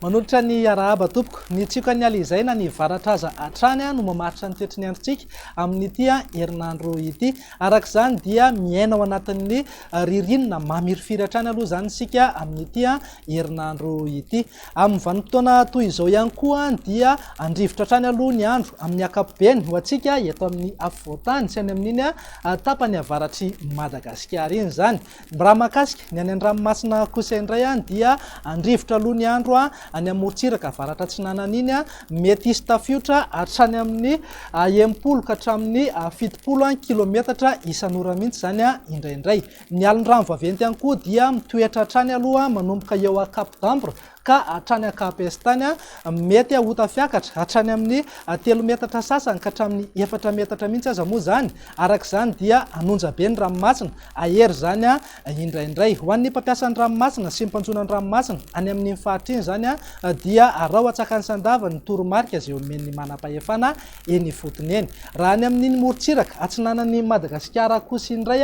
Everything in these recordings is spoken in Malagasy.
Manolotra ny arahaba tompoko, ny tsika ny alizaina ny varatraza atrany no mamaritra ny toetry ny androntsika amin'ity herinandro ity. Arak'izany dia miaina ao anatin'ny ririnina mamirifiry hatrany aloha zany sika amin'ity herinandro ity. Amin'ny vanim-potoana toy izao ihany koa dia andrivotra hatrany aloha ny andro amin'ny ankapobeny ho antsika eto amin'ny afovoantany sy any amin'iny tapany avaratry Madagasikara iny zany. Raha mahakasika ny any an-dranomasina kosa indray dia andrivotra aloha ny andro any amorontsiraka avaratra atsinanana iny mety hisy tafiotra hatrany amin'ny 80 ka hatramin'ny 70 kilometatra isan'ora mihitsy zany indraindray. Ny alin-drano vaventy ihany koa dia mitoetra hatrany aloha manomboka eo Cap d'Ambre ka hatrany Kapestany mety ho tafiakatra hatrany amin'ny 3 metatra sasany ka hatramin'ny 4 metatra mihitsy aza moa zany. Arak'izany dia anonja be ny ranomasina ahery zany indraindray. Ho an'ny mpampiasa ny ranomasina sy mpanjona ny ranomasina any amin'ny faritra iny zany dia arao atsakany sandava ny toromarika izay omen'ny manam-pahefana eny fotony eny. Raha any amin'ny morontsiraka atsinanan'ny Madagasikara kosa indray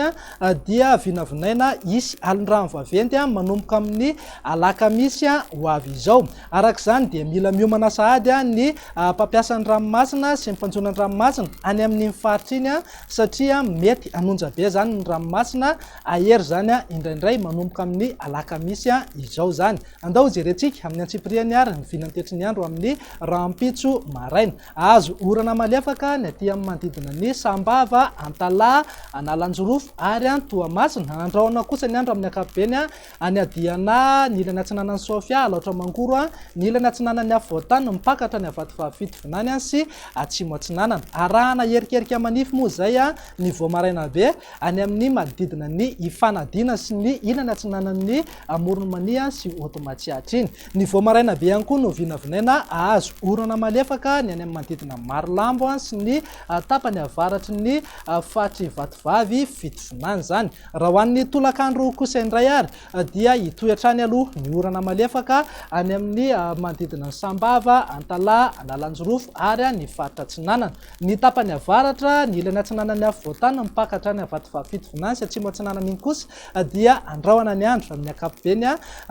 dia vinavinaina isy alin-drano vaventy manomboka amin'ny alakamisy ho avy izao. Arak'izany dia mila miomana sahady ny mpampiasa ny ranomasina sy mpanjona ny ranomasina any amin'ny faritra iny satria mety anonja be zany ny ranomasina ahery zany indraindray manomboka amin'ny alakamisy izao zany. Andao jerentsika amin'ny antsipiriany ary ny vinantetry ny andro amin'ny rahampitso maraina. Azo orana malefaka ny aty amin'ny manodidina ny Sambava, Antalaha, Analanjorofo ary Toamasina. Andrahoana kosa ny andro amin'ny ankapobeny any Adiana, ny ilany atsinanan'ny Sofia, Alaotra Mangoro, ny ilany atsinanan'ny Afovoantany, mipakatra ny Avatovavitovonany sy Atsimo atsinanana. Arahana erikerika manify moa zay ny voamaraina be any amin'ny manodidina ny Ifanadina sy ny ilany atsinanan'ny Moronmania sy Otomatsiatra iny. Ny voamaraina be ihany koa no vinavinaina azo orana malefaka ny any amin'ny manodidina Marolambo sy ny tapany avaratry ny Fatry Vatovavy Fitovonany zany. Raha ho an'ny tolakandro kosa indray ary dia hitoetrany aloha ny orana malefaka any amin'ny manodidina ny Sambava, Antalaha, Analanjorofo ary ny faritra Atsinanana. Ny tapany avaratra ny ilany atsinanan'ny Afovoantany mipakatra ny Avatovavi Fitovonany sy Atsimo atsinanana iny kosa dia andrahoana ny andro amin'ny ankapobeny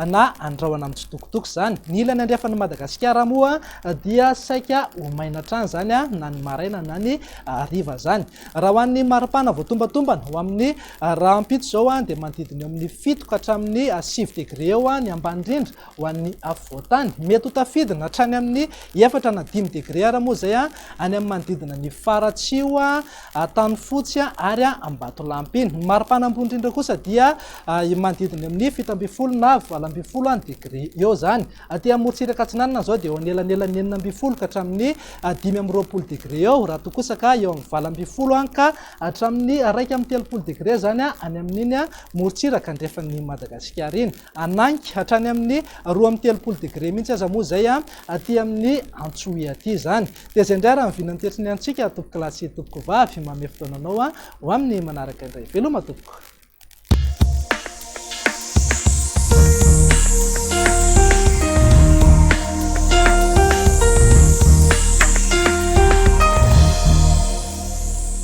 na andrahoana amin'ny tsitokotoko zany. Ny ilany andrefan'ny Madagasikara moa dia saika ho maina hatrany zany na ny maraina na ny hariva zany. Raha ho an'ny maripana voatombatombanà ho amin'ny rahampitso zao dia manodidina eo amin'ny 7 ka hatramin'ny 7 degré eo ny ambany indrindra ho an'ny afovoantany. Mety ho tafidina hatrany amin'ny 4 na 5 degré ara moa zay any amin'ny manodidina ny Faratsio, Tanofotsy ary Ambatolampy iny. Ny maripana ambony indrindra kosa dia manodidina amin'ny 7 na 8 degré eo zany. Aty amorontsiraka atsinanana zao dia eo anelanelan'ny 9 ka hatramin'ny 20 degré eo. Raha toa kosa ka eo amin'ny 20 ka hatramin'ny 1 degré zany any amin'iny morontsiraka andrefan'ny Madagasikara iny. Ananky hatrany amin'ny 12 degré mihitsy aza moa zay aty amin'ny Antsohy aty zany. Dia zay indray raha ny vinantetry ny antsika tompoko lahy sy tompoko vavy, manome fotoananao ho amin'ny manaraka indray. Veloma tompoko.